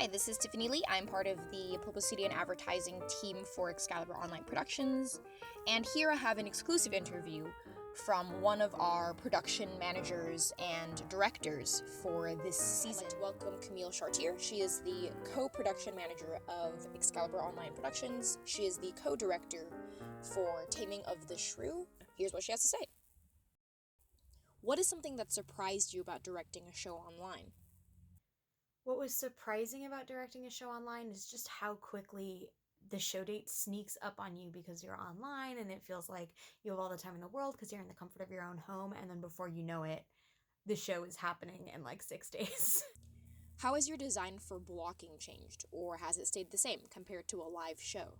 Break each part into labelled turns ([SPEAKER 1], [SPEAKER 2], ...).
[SPEAKER 1] Hi, this is Tiffany Lee. I'm part of the publicity and advertising team for Excalibur Online Productions, and here I have an exclusive interview from one of our production managers and directors for this season. I'd like to welcome Camille Chartier. She is the co-production manager of Excalibur Online Productions. She is the co-director for Taming of the Shrew. Here's what she has to say. What is something that surprised you about directing a show online?
[SPEAKER 2] What was surprising about directing a show online is just how quickly the show date sneaks up on you because you're online and it feels like you have all the time in the world because you're in the comfort of your own home, and then before you know it, the show is happening in like 6 days.
[SPEAKER 1] How has your design for blocking changed, or has it stayed the same compared to a live show?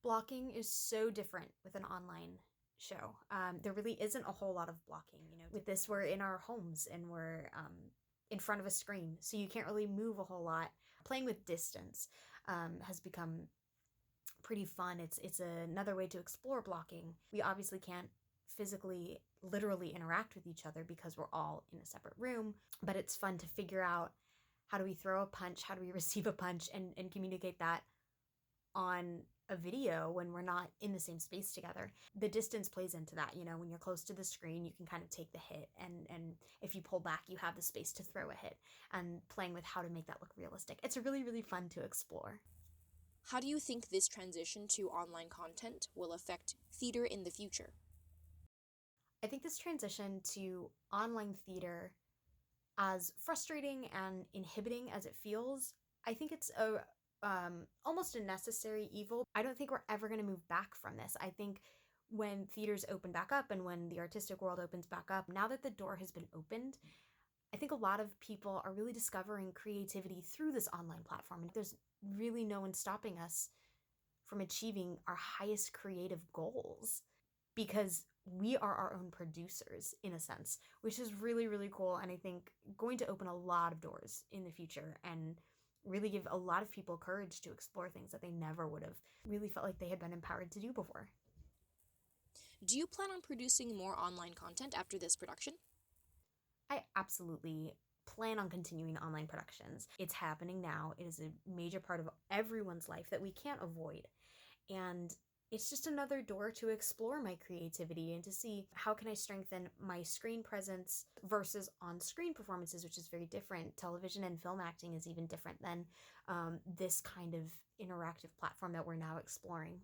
[SPEAKER 2] Blocking is so different with an online show. There really isn't a whole lot of blocking. With this, we're in our homes and we're in front of a screen, so you can't really move a whole lot. Playing with distance has become pretty fun. It's another way to explore blocking. We obviously can't physically, literally interact with each other because we're all in a separate room, but it's fun to figure out how do we throw a punch, how do we receive a punch, and communicate that on a video when we're not in the same space together. The distance plays into that. When you're close to the screen, you can kind of take the hit, and if you pull back, you have the space to throw a hit, and playing with how to make that look realistic. It's really, really fun to explore.
[SPEAKER 1] How do you think this transition to online content will affect theater in the future?
[SPEAKER 2] I think this transition to online theater, as frustrating and inhibiting as it feels, I think it's almost a necessary evil. I don't think we're ever going to move back from this. I think when theaters open back up and when the artistic world opens back up, now that the door has been opened, I think a lot of people are really discovering creativity through this online platform. And there's really no one stopping us from achieving our highest creative goals because we are our own producers in a sense, which is really, really cool. And I think going to open a lot of doors in the future and really give a lot of people courage to explore things that they never would have really felt like they had been empowered to do before.
[SPEAKER 1] Do you plan on producing more online content after this production?
[SPEAKER 2] I absolutely plan on continuing online productions. It's happening now. It is a major part of everyone's life that we can't avoid. And it's just another door to explore my creativity and to see how can I strengthen my screen presence versus on-screen performances, which is very different. Television and film acting is even different than this kind of interactive platform that we're now exploring.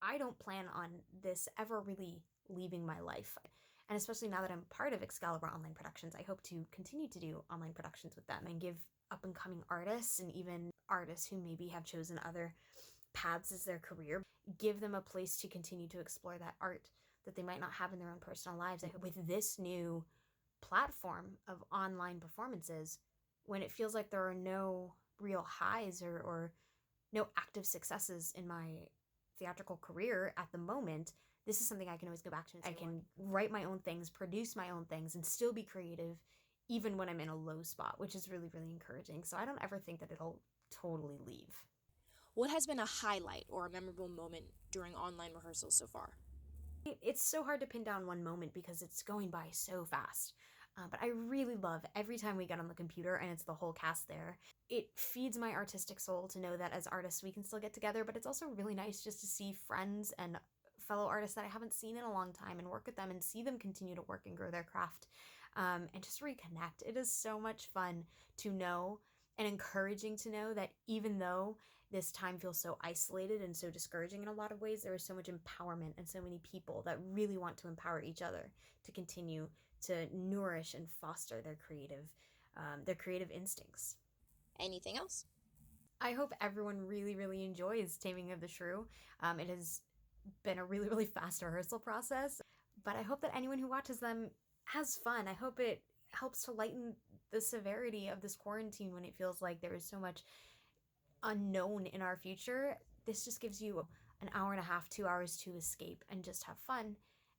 [SPEAKER 2] I don't plan on this ever really leaving my life. And especially now that I'm part of Excalibur Online Productions, I hope to continue to do online productions with them and give up-and-coming artists and even artists who maybe have chosen other paths as their career, give them a place to continue to explore that art that they might not have in their own personal lives. With this new platform of online performances, when it feels like there are no real highs or no active successes in my theatrical career at the moment, this is something I can always go back to. I can write my own things, produce my own things, and still be creative even when I'm in a low spot, which is really, really encouraging. So I don't ever think that it'll totally leave.
[SPEAKER 1] What has been a highlight or a memorable moment during online rehearsals so far?
[SPEAKER 2] It's so hard to pin down one moment because it's going by so fast. But I really love every time we get on the computer and it's the whole cast there. It feeds my artistic soul to know that as artists we can still get together, but it's also really nice just to see friends and fellow artists that I haven't seen in a long time and work with them and see them continue to work and grow their craft, and just reconnect. It is so much fun to know and encouraging to know that even though this time feels so isolated and so discouraging in a lot of ways, there is so much empowerment and so many people that really want to empower each other to continue to nourish and foster their creative instincts.
[SPEAKER 1] Anything else?
[SPEAKER 2] I hope everyone really, really enjoys Taming of the Shrew. It has been a really, really fast rehearsal process, but I hope that anyone who watches them has fun. I hope it helps to lighten the severity of this quarantine when it feels like there is so much unknown in our future. This just gives you an hour and a half, 2 hours to escape and just have fun.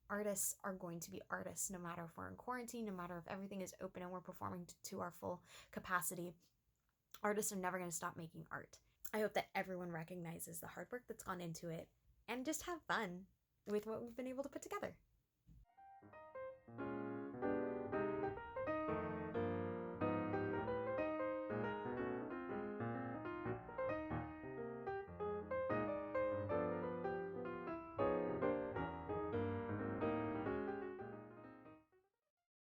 [SPEAKER 2] Artists are going to be artists no matter if we're in quarantine, no matter if everything is open and we're performing to our full capacity. Artists are never going to stop making art. I hope that everyone recognizes the hard work that's gone into it and just have fun with what we've been able to put together.